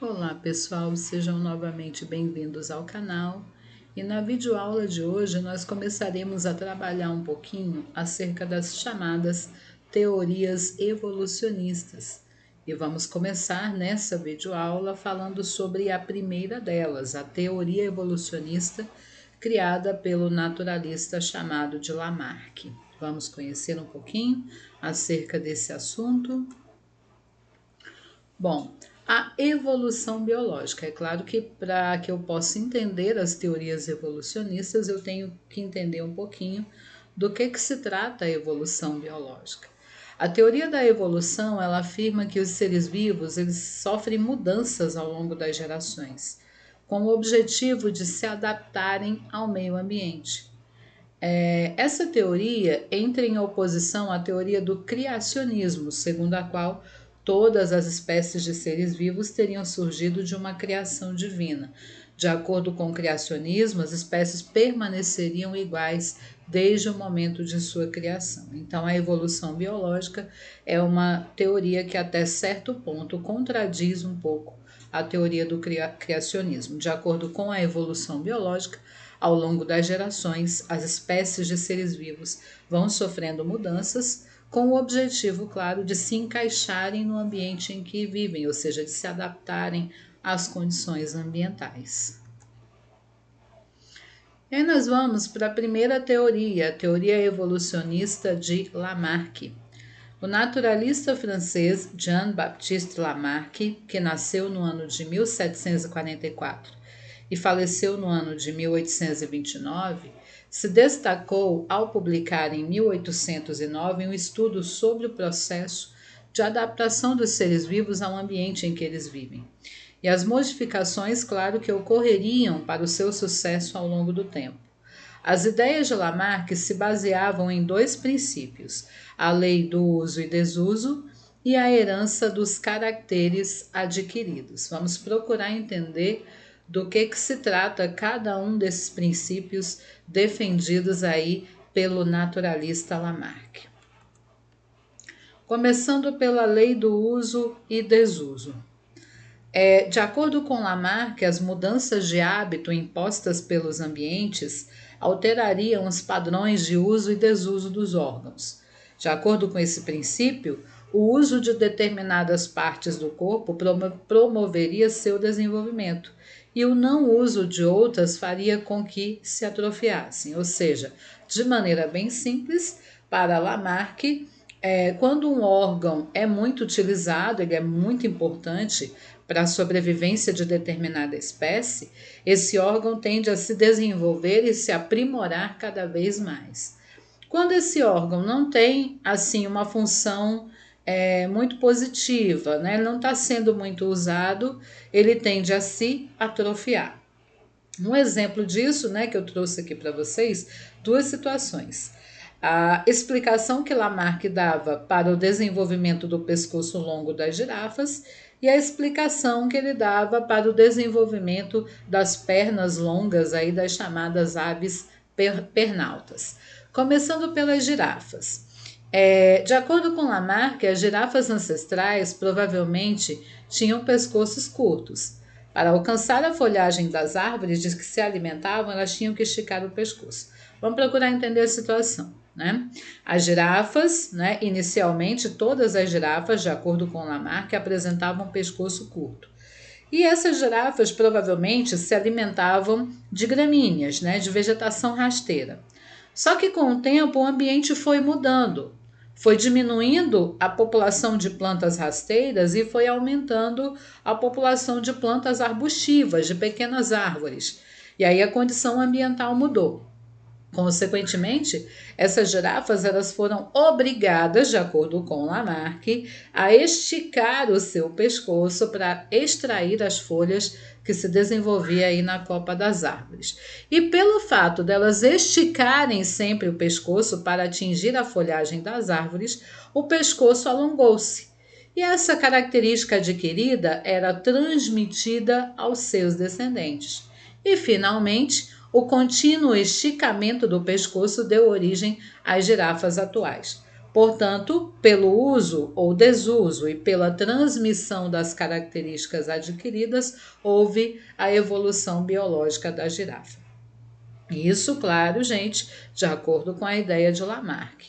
Olá pessoal, sejam novamente bem-vindos ao canal e na videoaula de hoje nós começaremos a trabalhar um pouquinho acerca das chamadas teorias evolucionistas e vamos começar nessa videoaula falando sobre a primeira delas, a teoria evolucionista criada pelo naturalista chamado de Lamarck. Vamos conhecer um pouquinho acerca desse assunto. Bom, a evolução biológica. É claro que para que eu possa entender as teorias evolucionistas, eu tenho que entender um pouquinho do que se trata a evolução biológica. A teoria da evolução, ela afirma que os seres vivos eles sofrem mudanças ao longo das gerações, com o objetivo de se adaptarem ao meio ambiente. Essa teoria entra em oposição à teoria do criacionismo, segundo a qual todas as espécies de seres vivos teriam surgido de uma criação divina. De acordo com o criacionismo, as espécies permaneceriam iguais desde o momento de sua criação. Então, a evolução biológica é uma teoria que, até certo ponto, contradiz um pouco a teoria do criacionismo. De acordo com a evolução biológica, ao longo das gerações, as espécies de seres vivos vão sofrendo mudanças com o objetivo, claro, de se encaixarem no ambiente em que vivem, ou seja, de se adaptarem às condições ambientais. E aí nós vamos para a primeira teoria, a teoria evolucionista de Lamarck. O naturalista francês Jean-Baptiste Lamarck, que nasceu no ano de 1744 e faleceu no ano de 1829, se destacou ao publicar em 1809 um estudo sobre o processo de adaptação dos seres vivos ao ambiente em que eles vivem e as modificações, claro, que ocorreriam para o seu sucesso ao longo do tempo. As ideias de Lamarck se baseavam em dois princípios: a lei do uso e desuso e a herança dos caracteres adquiridos. Vamos procurar entender do que se trata cada um desses princípios defendidos aí pelo naturalista Lamarck. Começando pela lei do uso e desuso. De acordo com Lamarck, as mudanças de hábito impostas pelos ambientes alterariam os padrões de uso e desuso dos órgãos. De acordo com esse princípio, o uso de determinadas partes do corpo promoveria seu desenvolvimento e o não uso de outras faria com que se atrofiassem. Ou seja, de maneira bem simples, para Lamarck, quando um órgão é muito utilizado, ele é muito importante para a sobrevivência de determinada espécie, esse órgão tende a se desenvolver e se aprimorar cada vez mais. Quando esse órgão não tem assim uma função muito positiva, né, não está sendo muito usado, ele tende a se atrofiar. Um exemplo disso, né, que eu trouxe aqui para vocês, duas situações. A explicação que Lamarck dava para o desenvolvimento do pescoço longo das girafas e a explicação que ele dava para o desenvolvimento das pernas longas aí das chamadas aves pernaltas. Começando pelas girafas. De acordo com Lamarck, as girafas ancestrais provavelmente tinham pescoços curtos. Para alcançar a folhagem das árvores de que se alimentavam, elas tinham que esticar o pescoço. Vamos procurar entender a situação, né? As girafas, né, inicialmente todas as girafas, de acordo com Lamarck, apresentavam um pescoço curto. E essas girafas provavelmente se alimentavam de gramíneas, né, de vegetação rasteira. Só que com o tempo o ambiente foi mudando. Foi diminuindo a população de plantas rasteiras e foi aumentando a população de plantas arbustivas, de pequenas árvores. E aí a condição ambiental mudou. Consequentemente, essas girafas elas foram obrigadas, de acordo com Lamarck, a esticar o seu pescoço para extrair as folhas que se desenvolvia aí na copa das árvores. E pelo fato delas esticarem sempre o pescoço para atingir a folhagem das árvores, o pescoço alongou-se. E essa característica adquirida era transmitida aos seus descendentes. E, finalmente, o contínuo esticamento do pescoço deu origem às girafas atuais. Portanto, pelo uso ou desuso e pela transmissão das características adquiridas, houve a evolução biológica da girafa. Isso, claro, gente, de acordo com a ideia de Lamarck.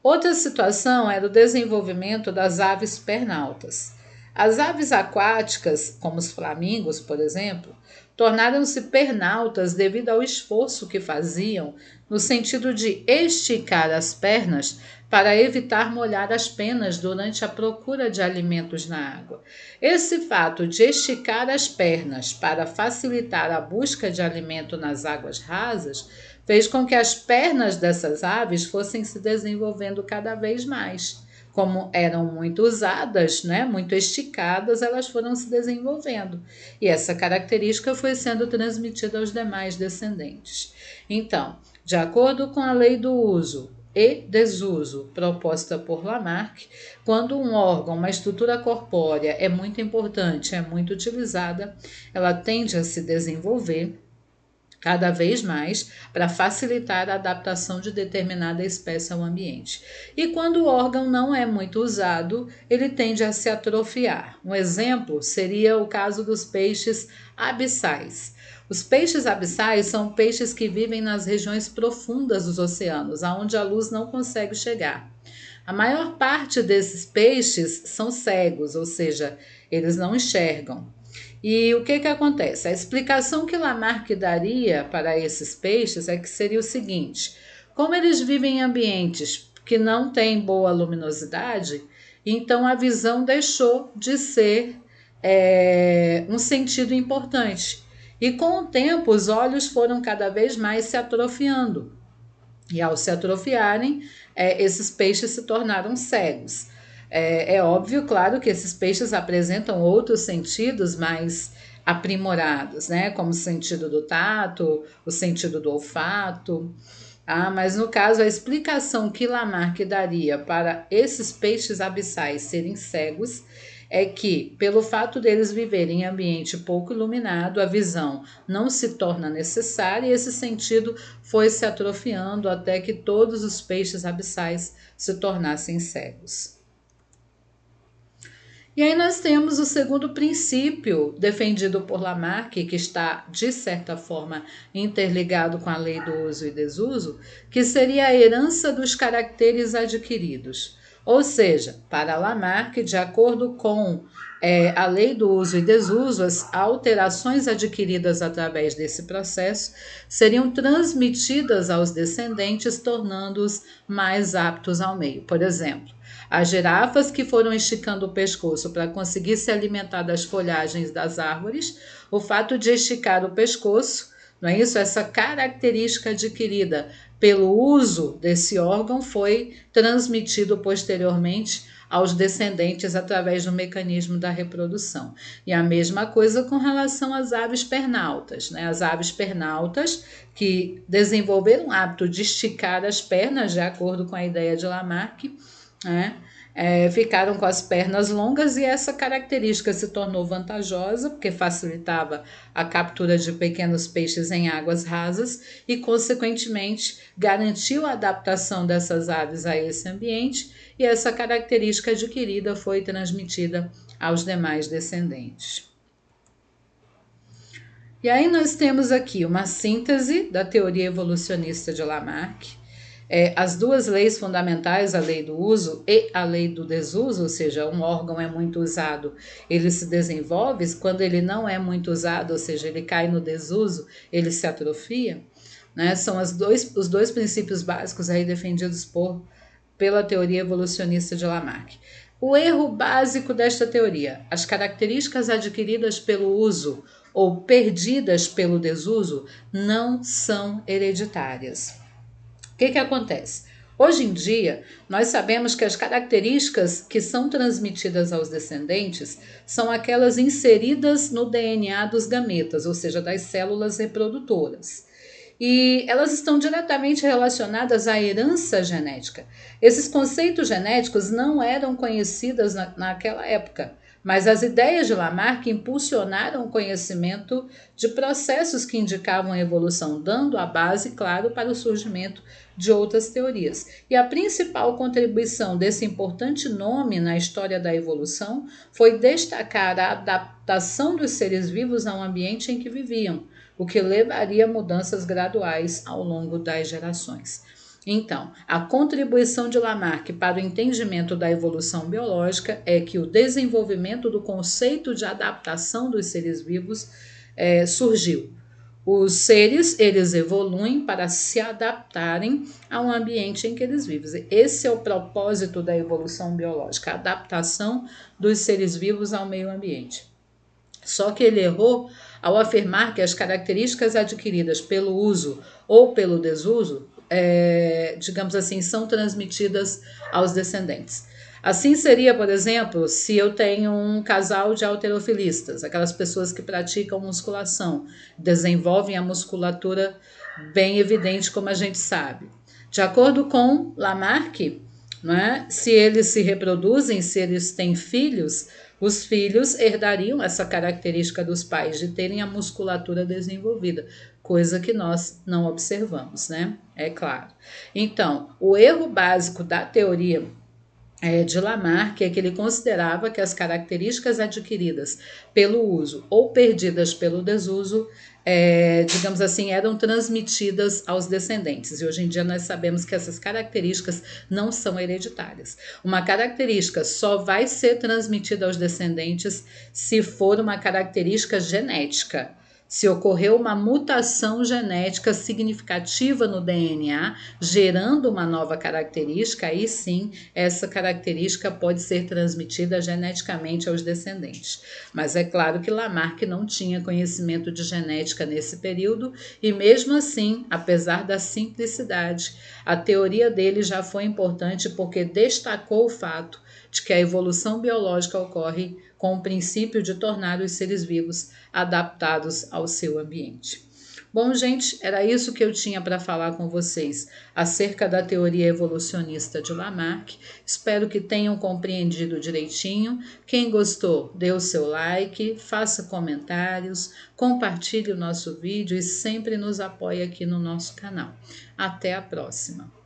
Outra situação era o desenvolvimento das aves pernaltas. As aves aquáticas, como os flamingos, por exemplo, tornaram-se pernaltas devido ao esforço que faziam no sentido de esticar as pernas para evitar molhar as penas durante a procura de alimentos na água. Esse fato de esticar as pernas para facilitar a busca de alimento nas águas rasas fez com que as pernas dessas aves fossem se desenvolvendo cada vez mais. Como eram muito usadas, né, muito esticadas, elas foram se desenvolvendo. E essa característica foi sendo transmitida aos demais descendentes. Então, de acordo com a lei do uso e desuso proposta por Lamarck, quando um órgão, uma estrutura corpórea é muito importante, é muito utilizada, ela tende a se desenvolver cada vez mais para facilitar a adaptação de determinada espécie ao ambiente. E quando o órgão não é muito usado, ele tende a se atrofiar. Um exemplo seria o caso dos peixes abissais. Os peixes abissais são peixes que vivem nas regiões profundas dos oceanos, aonde a luz não consegue chegar. A maior parte desses peixes são cegos, ou seja, eles não enxergam. E o que acontece? A explicação que Lamarck daria para esses peixes é que seria o seguinte: como eles vivem em ambientes que não têm boa luminosidade, então a visão deixou de ser um sentido importante. E com o tempo, os olhos foram cada vez mais se atrofiando. E ao se atrofiarem, esses peixes se tornaram cegos. É óbvio, claro, que esses peixes apresentam outros sentidos mais aprimorados, né? Como o sentido do tato, o sentido do olfato. Mas no caso, a explicação que Lamarck daria para esses peixes abissais serem cegos é que, pelo fato deles viverem em ambiente pouco iluminado, a visão não se torna necessária e esse sentido foi se atrofiando até que todos os peixes abissais se tornassem cegos. E aí nós temos o segundo princípio defendido por Lamarck, que está, de certa forma, interligado com a lei do uso e desuso, que seria a herança dos caracteres adquiridos. Ou seja, para Lamarck, de acordo com a lei do uso e desuso, as alterações adquiridas através desse processo seriam transmitidas aos descendentes, tornando-os mais aptos ao meio. Por exemplo, as girafas que foram esticando o pescoço para conseguir se alimentar das folhagens das árvores, o fato de esticar o pescoço, não é isso? Essa característica adquirida pelo uso desse órgão foi transmitido posteriormente aos descendentes através do mecanismo da reprodução. E a mesma coisa com relação às aves pernaltas, né? As aves pernaltas que desenvolveram o hábito de esticar as pernas, de acordo com a ideia de Lamarck, né? Ficaram com as pernas longas e essa característica se tornou vantajosa porque facilitava a captura de pequenos peixes em águas rasas e, consequentemente, garantiu a adaptação dessas aves a esse ambiente e essa característica adquirida foi transmitida aos demais descendentes. E aí nós temos aqui uma síntese da teoria evolucionista de Lamarck. As duas leis fundamentais, a lei do uso e a lei do desuso, ou seja, um órgão é muito usado, ele se desenvolve, quando ele não é muito usado, ou seja, ele cai no desuso, ele se atrofia, né? São os dois princípios básicos aí defendidos pela teoria evolucionista de Lamarck. O erro básico desta teoria: as características adquiridas pelo uso ou perdidas pelo desuso não são hereditárias. O que acontece? Hoje em dia, nós sabemos que as características que são transmitidas aos descendentes são aquelas inseridas no DNA dos gametas, ou seja, das células reprodutoras. E elas estão diretamente relacionadas à herança genética. Esses conceitos genéticos não eram conhecidos naquela época. Mas as ideias de Lamarck impulsionaram o conhecimento de processos que indicavam a evolução, dando a base, claro, para o surgimento de outras teorias. E a principal contribuição desse importante nome na história da evolução foi destacar a adaptação dos seres vivos ao ambiente em que viviam, o que levaria a mudanças graduais ao longo das gerações. Então, a contribuição de Lamarck para o entendimento da evolução biológica é que o desenvolvimento do conceito de adaptação dos seres vivos surgiu. Os seres, eles evoluem para se adaptarem ao ambiente em que eles vivem. Esse é o propósito da evolução biológica, a adaptação dos seres vivos ao meio ambiente. Só que ele errou ao afirmar que as características adquiridas pelo uso ou pelo desuso, digamos assim, são transmitidas aos descendentes. Assim seria, por exemplo, se eu tenho um casal de halterofilistas, aquelas pessoas que praticam musculação, desenvolvem a musculatura bem evidente, como a gente sabe. De acordo com Lamarck, né, se eles se reproduzem, se eles têm filhos, os filhos herdariam essa característica dos pais de terem a musculatura desenvolvida, coisa que nós não observamos, né? É claro. Então, o erro básico da teoria de Lamarck é que ele considerava que as características adquiridas pelo uso ou perdidas pelo desuso, digamos assim, eram transmitidas aos descendentes. E hoje em dia nós sabemos que essas características não são hereditárias. Uma característica só vai ser transmitida aos descendentes se for uma característica genética. Se ocorreu uma mutação genética significativa no DNA, gerando uma nova característica, aí sim, essa característica pode ser transmitida geneticamente aos descendentes. Mas é claro que Lamarck não tinha conhecimento de genética nesse período e mesmo assim, apesar da simplicidade, a teoria dele já foi importante porque destacou o fato de que a evolução biológica ocorre com o princípio de tornar os seres vivos adaptados ao seu ambiente. Bom, gente, era isso que eu tinha para falar com vocês acerca da teoria evolucionista de Lamarck. Espero que tenham compreendido direitinho. Quem gostou, dê o seu like, faça comentários, compartilhe o nosso vídeo e sempre nos apoie aqui no nosso canal. Até a próxima!